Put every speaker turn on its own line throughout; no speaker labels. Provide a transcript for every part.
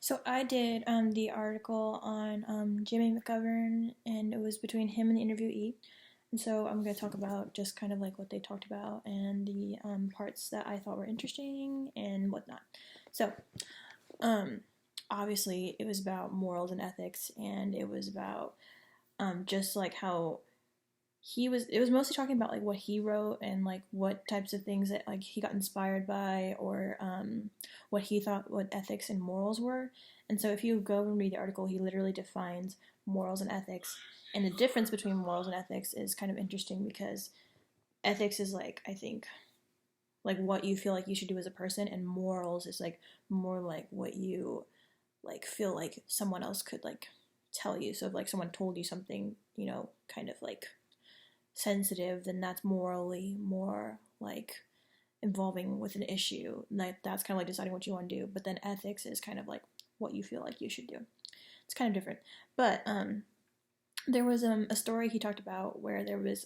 So I did the article on Jimmy McGovern, and it was between him and the interviewee. And so I'm going to talk about just kind of like what they talked about and the parts that I thought were interesting and whatnot. So, um, obviously, it was about morals and ethics, and it was about just like how it was mostly talking about like what he wrote and like what types of things that like he got inspired by or what he thought what ethics and morals were. And so if you go and read the article, he literally defines morals and ethics, and the difference between morals and ethics is kind of interesting because ethics is like, I think, like what you feel like you should do as a person, and morals is like more like what you like feel like someone else could like tell you. So if like someone told you something, kind of like sensitive, then that's morally more like involving with an issue. Like that's kind of like deciding what you want to do. But then ethics is kind of like what you feel like you should do. It's kind of different. But there was a story he talked about where there was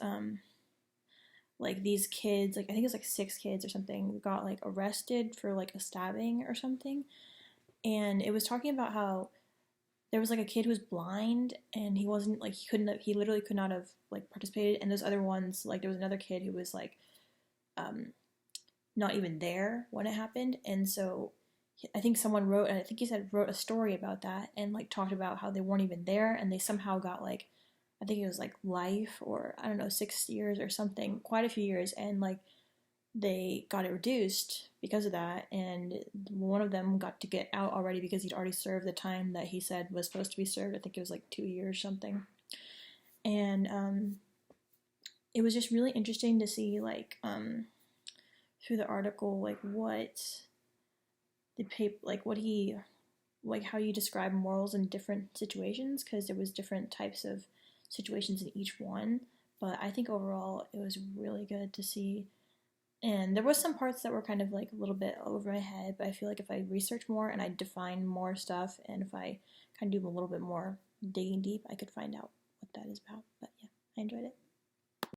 like these kids, like I think it was like 6 kids or something, got like arrested for like a stabbing or something. And it was talking about how there was like a kid who was blind and he wasn't like he literally could not have like participated, and those other ones, like there was another kid who was like um not even there when it happened. And so I think someone wrote, and I think he said wrote a story about that and like talked about how they weren't even there and they somehow got like, I think it was like life or I don't know, 6 years or something, quite a few years, and like they got it reduced because of that. And one of them got to get out already because he'd already served the time that he said was supposed to be served. I think it was like 2 years or something. And it was just really interesting to see like through the article like what the paper like what he like how you describe morals in different situations, because there was different types of situations in each one. But I think overall it was really good to see. And there was some parts that were kind of like a little bit over my head, but I feel like if I research more and I define more stuff, and if I kind of do a little bit more digging deep, I could find out what that is about. But yeah, I enjoyed it.